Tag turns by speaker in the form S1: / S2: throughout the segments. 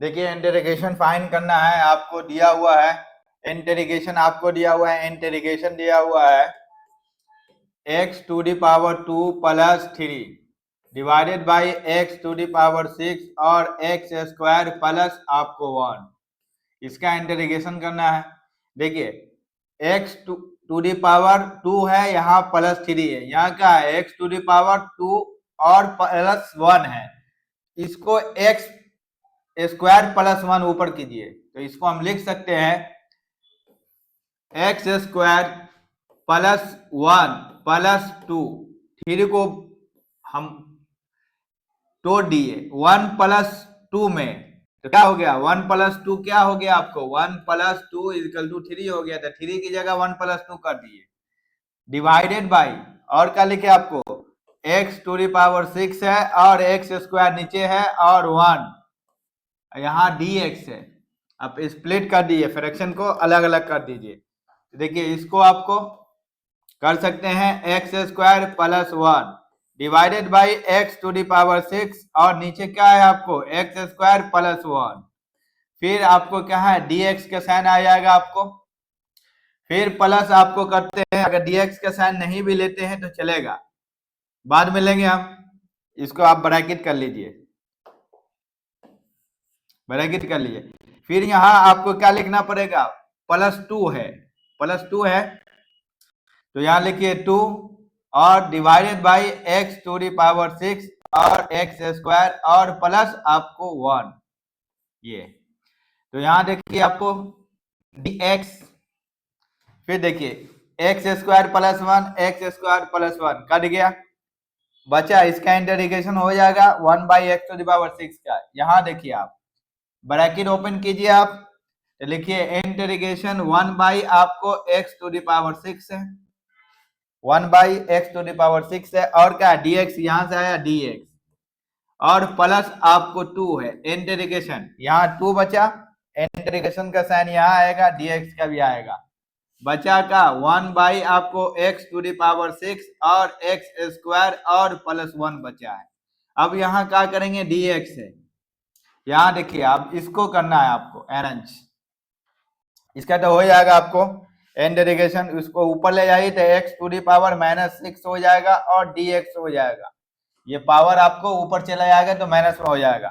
S1: देखिए integration find करना है, आपको दिया हुआ है इंटेग्रेशन, आपको दिया हुआ है इंटेग्रेशन दिया हुआ है x to the power 2 plus 3 divided by x to the power 6 और x स्क्वायर प्लस आपको 1, इसका इंटेग्रेशन करना है। देखिए x टू दी पावर 2 है, यहाँ प्लस 3 है, यहाँ क्या है x टू दी पावर 2 और प्लस 1 है, इसको x स्क्वायर प्लस 1 ऊपर कीजिए तो इसको हम लिख सकते हैं एक्स स्क्वायर प्लस 1 प्लस 2, 3 को हम तोड़ दिए 1 प्लस 2 में, तो क्या हो गया 1 प्लस 2 क्या हो गया आपको 1 प्लस 2 इक्वल टू 3 हो गया था, 3 की जगह 1 प्लस 2 कर दिए डिवाइडेड बाई, और क्या लिखे आपको x टू दी पावर 6 है और x स्क्वायर नीचे है और 1 यहाँ dx है। आप स्प्लिट कर दीजिए, फ्रैक्शन को अलग अलग कर दीजिए। देखिए इसको आपको कर सकते हैं X square plus 1 divided by X to the power 6 और नीचे क्या है आपको एक्स स्क्वायर प्लस 1, फिर आपको क्या है dx का साइन आ जाएगा आपको, फिर प्लस आपको करते हैं, अगर dx का साइन नहीं भी लेते हैं तो चलेगा, बाद में लेंगे हम, इसको आप ब्रैकेट कर लीजिए, ब्रैकेट कर लीजिए। फिर यहाँ आपको क्या लिखना पड़ेगा प्लस 2 है, प्लस 2 है तो यहाँ लिखिए 2 और divided by X to the power 6 और एक्स स्क्वायर और प्लस आपको 1, ये तो यहाँ देखिए आपको dx, फिर देखिए X square plus 1 X square plus 1 cut गया, बचा इसका इंटीग्रेशन हो जाएगा 1 by X to the power 6 का। यहाँ देखिए आप ब्रैकेट ओपन कीजिए आप, तो लिखिए इंटीग्रेशन 1 बाई आपको एक्स टू दी पावर 6 है, 1 by X to the power 6 है और क्या dx यहां से आया dx और प्लस आपको 2 है इंटीग्रेशन, यहाँ 2 बचा, इंटीग्रेशन का साइन यहाँ आएगा, dx का भी आएगा, बचा का 1 बाई आपको x टू दी पावर 6 और x स्क्वायर और प्लस 1 बचा है। अब यहाँ क्या करेंगे dx है, यहाँ देखिए आप इसको करना है आपको अरेंज, इसका तो हो जाएगा आपको इंटीग्रेशन, उसको ऊपर ले जाइए तो x टू दी पावर -6 हो जाएगा और dx हो जाएगा, ये पावर आपको ऊपर चला जाएगा तो माइनस में हो जाएगा,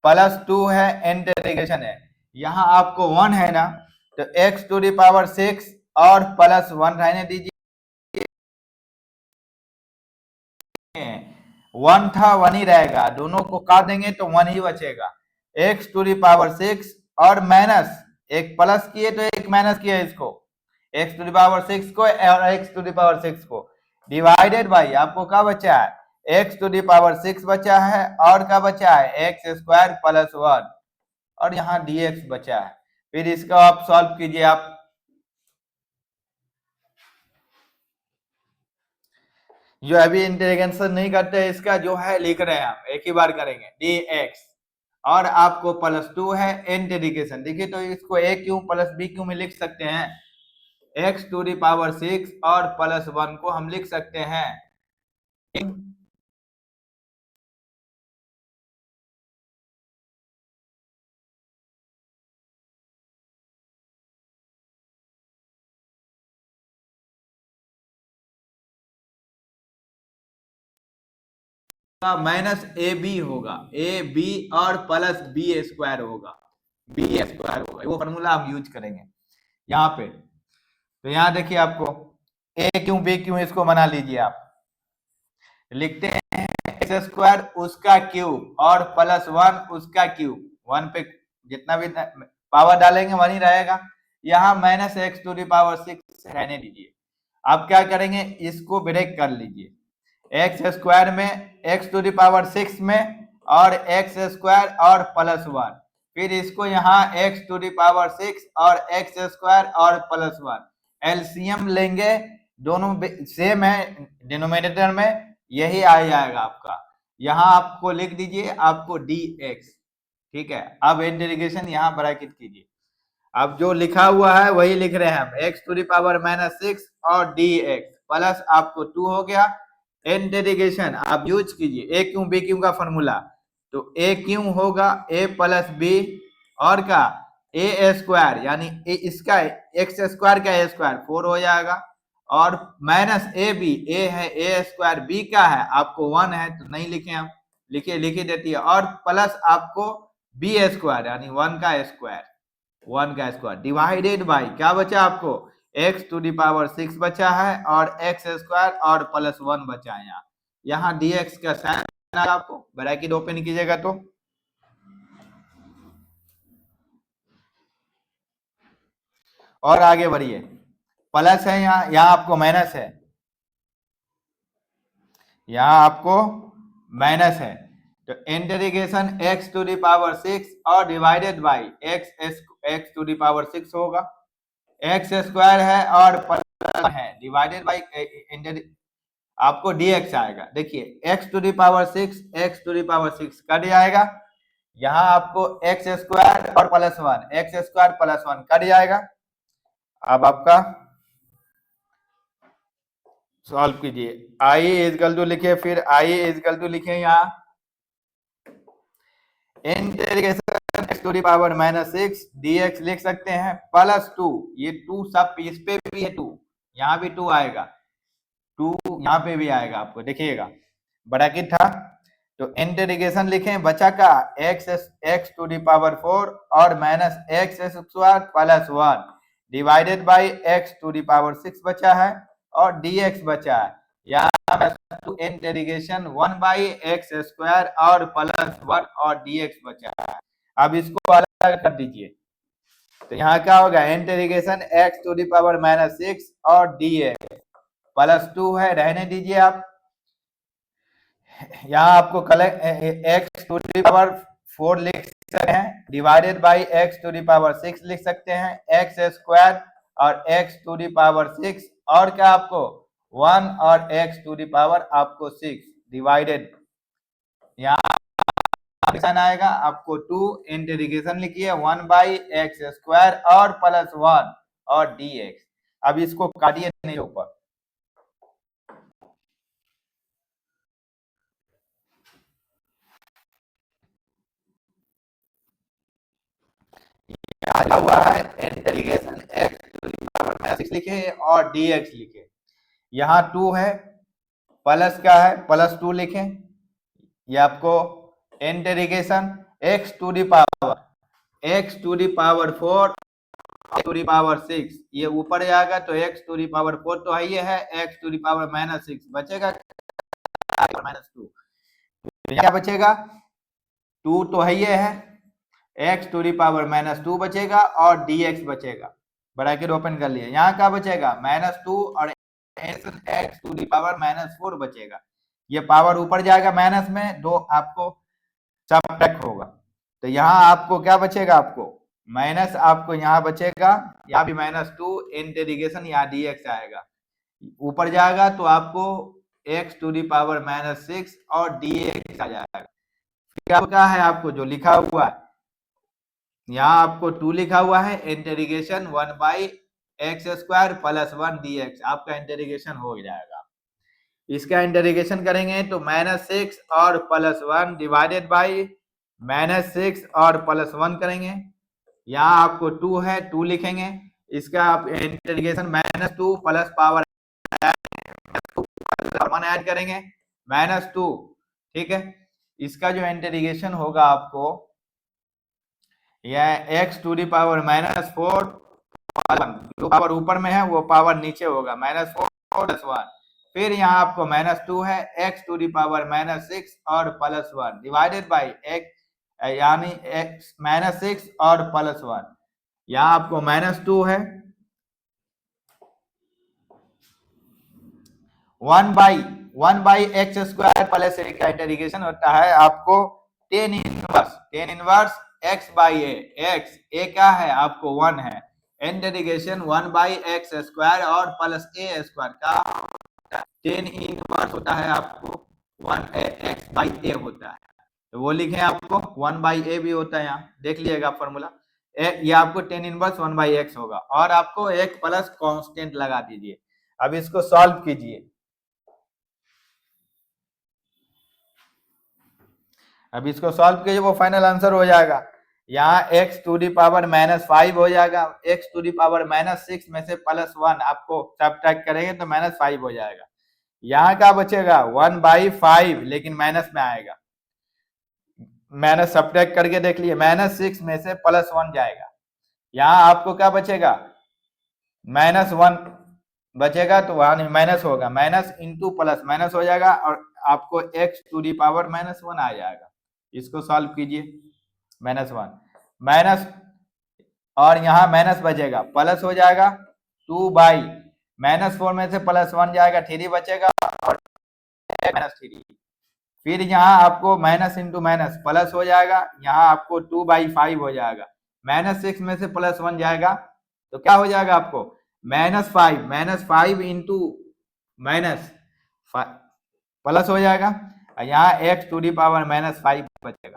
S1: प्लस 2 है इंटीग्रेशन है, यहाँ आपको 1 है ना तो x टू दी पावर 6 और प्लस 1 रहने दीजिए, 1 था 1 ही रहेगा, दोनों को काट देंगे तो 1 ही बचेगा, x टू दी पावर 6 और माइनस एक प्लस किए तो एक माइनस किया, इसको x टू दी पावर 6 को और x टू दी पावर 6 को डिवाइडेड बाई आपको क्या बचा है x टू दी पावर 6 बचा है और क्या बचा है एक्स स्क्वायर प्लस 1 और यहाँ dx बचा है, फिर इसका आप सॉल्व कीजिए आप, जो अभी इंटीग्रेशन नहीं करते इसका जो है लिख रहे हैं हम, एक ही बार करेंगे dx और आपको प्लस 2 है इंटीग्रेशन, देखिए तो इसको a Q plus b Q में लिख सकते हैं, x टू दी पावर 6 और प्लस 1 को हम लिख सकते हैं माइनस ए बी होगा, ए बी और प्लस बी स्क्वायर होगा, बी स्क्वायर होगा, वो फॉर्मूला हम यूज करेंगे यहाँ पे। तो यहाँ देखिए आपको ए क्यों बी क्यों इसको बना लीजिए आप, लिखते हैं एक्स स्क्वायर उसका क्यूब और प्लस 1 उसका क्यूब, 1 पे जितना भी पावर डालेंगे 1 ही रहेगा, यहाँ minus X to the power 6 रहने दीजिए। आप क्या करेंगे इसको ब्रेक कर लीजिए, एक्स स्क्वायर में एक्स टू दी पावर 6 में और एक्स स्क्वायर और प्लस 1, फिर इसको यहाँ एक्स टू दी पावर 6 और एक्स स्क्वायर और प्लस 1 एलसीएम लेंगे, दोनों सेम है डिनोमिनेटर में, यही आ जाएगा आपका, यहाँ आपको लिख दीजिए आपको dx, ठीक है। अब इंटीग्रेशन यहाँ ब्रैकेट कीजिए, अब जो लिखा हुआ है वही लिख रहे हैं हम, x टू दी पावर -6 और dx प्लस आपको 2 हो गया, इंटीग्रेशन आप यूज कीजिए a क्यों b क्यों का फॉर्मूला, तो ए क्यों होगा ए प्लस बी और का ए स्क्वायर, यानी इसका एक्स स्क्वायर का ए स्क्वायर 4 हो जाएगा, और माइनस ए बी, ए है ए स्क्वायर, बी का है आपको 1 है तो नहीं लिखे हम, लिखी देती है, और प्लस आपको बी स्क्वायर यानी 1 का स्क्वायर डिवाइडेड बाई क्या बचा आपको x टू दी पावर 6 बचा है और एक्स स्क्वायर और प्लस 1 बचा है। यहाँ dx का साइन आपको ब्रैकेट ओपन कीजिएगा तो और आगे बढ़िए, प्लस है यहाँ आपको माइनस है, यहाँ आपको माइनस है, तो integration x to the power 6 और divided by x to the power 6 होगा, एक्स स्क्वायर है और प्लस है डिवाइडेड बाई आपको dx आएगा। देखिए x to the power 6 cut जाएगा, यहाँ आपको एक्स स्क्वायर और प्लस 1 कट जाएगा। अब आपका सॉल्व कीजिए, i इजकल टू लिखे, फिर i इजकल टू लिखे, यहाँ integration x to the power -6 dx लिख सकते हैं प्लस 2, ये 2 सब इस पे भी है 2, यहाँ भी 2 आएगा, 2 यहाँ पे भी आएगा, आपको देखिएगा ब्रैकेट था तो इंटीग्रेशन लिखें, बचा का x टू दी पावर 4 और minus X square plus 1 divided by x to the power 6 बचा है और dx बचा है, यहाँ इंटीग्रेशन 1 बाई एक्स स्क्वायर और प्लस 1 और dx बचा है। अब इसको अलग कर दीजिए, तो यहाँ क्या होगा integration x to the power -6 और dx प्लस 2 है, रहने दीजिए आप, यहाँ आपको x टू दी पावर 4 लिख सकते हैं divided by x to the power 6 लिख सकते हैं, एक्स स्क्वायर और x टू दी पावर 6 और क्या आपको 1 और x टू दी पावर आपको 6 डिवाइडेड, यहाँ आएगा आपको 2 इंटीग्रेशन लिखिए 1 बाई एक्स स्क्वायर और प्लस 1 और dx। अब इसको काटिए नहीं ऊपर, हुआ है integration x to the power -6 लिखे और dx लिखे, यहाँ 2 है प्लस का है प्लस 2 लिखे, ये आपको integration x to the power 4 to the power 6, ये ऊपर जाएगा तो x टू दी पावर 4 तो है, ये है x टू दी पावर -6 बचेगा -2, क्या बचेगा 2 तो है, ये है x टू दी पावर -2 बचेगा और dx बचेगा, ब्रैकेट ओपन कर लिए, यहाँ क्या बचेगा -2 और x टू दी पावर -4 बचेगा, ये पावर ऊपर जाएगा माइनस में, दो आपको सब्ट्रैक्ट होगा, तो यहाँ आपको क्या बचेगा आपको माइनस, आपको यहाँ बचेगा, यहाँ भी -2 इंटीग्रेशन यहाँ dx आएगा, ऊपर जाएगा तो आपको x टू दी पावर -6 और dx आ जाएगा, क्या है आपको जो लिखा हुआ है यहाँ आपको 2 लिखा हुआ है integration 1 by X square plus 1 dx, आपका इंटीग्रेशन हो जाएगा। इसका इंटीग्रेशन करेंगे तो -6 और प्लस 1 डिवाइडेड बाई -6 और प्लस 1 करेंगे, यहाँ आपको 2 है 2 लिखेंगे, इसका आप इंटीग्रेशन -2 प्लस पावर 1 ऐड करेंगे -2, ठीक है, इसका जो इंटीग्रेशन होगा आपको यह x टू दी पावर -4, जो पावर ऊपर में है वो पावर नीचे होगा -4 प्लस 1, फिर यहाँ आपको -2 है x टू दी पावर -6 और प्लस 1 डिवाइडेड बाई x यानी x -6 और प्लस 1, यहाँ आपको -2 है 1 by X square plus A का इंटीग्रेशन होता है आपको tan inverse x by X, A क्या है आपको 1 है, इंटीग्रेशन 1 बाई एक्स स्क्वायर और प्लस ए स्क्वायर का टेन इनवर्स होता है आपको 1 एक्स बाई ए होता है, तो वो लिखे आपको 1 बाई ए भी होता है, यहाँ देख लीजिएगा फॉर्मूला, ये आपको टेन इनवर्स 1 बाई एक्स होगा और आपको एक प्लस कांस्टेंट लगा दीजिए। अब इसको सॉल्व कीजिए, अब इसको सॉल्व कीजिए, वो फाइनल आंसर हो जाएगा। यहाँ x टू दी पावर -5 हो जाएगा, x टू दी पावर -6 में से +1 आपको सब्ट्रैक्ट करेंगे तो -5 हो जाएगा। यहाँ क्या बचेगा 1/5, लेकिन माइनस में आएगा, माइनस सब्ट्रैक्ट करके देख लिए, -6 में से +1 जाएगा। यहाँ आपको क्या बचेगा -1 बचेगा, तो वहां माइनस होगा, माइनस इंटू प्लस माइनस हो जाएगा और आपको x टू दी पावर -1 आ जाएगा। इसको सॉल्व कीजिए, -1 माइनस, और यहाँ माइनस बचेगा, प्लस हो जाएगा 2/-4 में से +1 जाएगा, 3 बचेगा और -3। फिर यहाँ आपको माइनस इंटू माइनस प्लस हो जाएगा, यहाँ आपको 2/5 हो जाएगा, -6 में से +1 जाएगा तो क्या हो जाएगा आपको -5 इंटू माइनस प्लस हो जाएगा, यहाँ x टू दी पावर -5 बचेगा।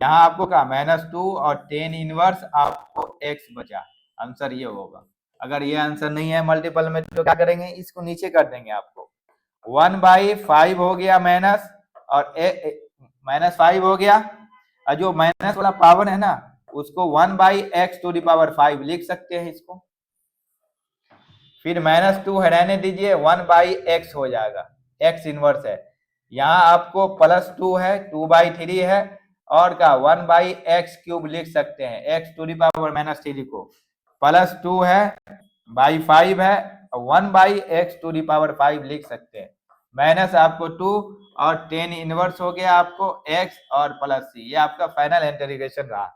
S1: यहाँ आपको क्या -2 और tan इनवर्स आपको x बचा, आंसर ये होगा। अगर ये आंसर नहीं है मल्टीपल में तो क्या करेंगे, इसको नीचे कर देंगे, आपको 1/5 हो गया माइनस और -5 हो गया, और जो माइनस वाला पावर है ना उसको 1/x टू दी पावर 5 लिख सकते हैं इसको। फिर -2 हटाने दीजिए, 1/x हो जाएगा, x इनवर्स है। यहाँ आपको +2 है, 2/3 है, और का 1/x³ लिख सकते हैं, x टू दी पावर -3 को, +2 है, /5 है, 1/x टू दी पावर 5 लिख सकते हैं। माइनस आपको 2 और tan इनवर्स हो गया आपको x और +c। ये आपका फाइनल इंटीग्रेशन रहा।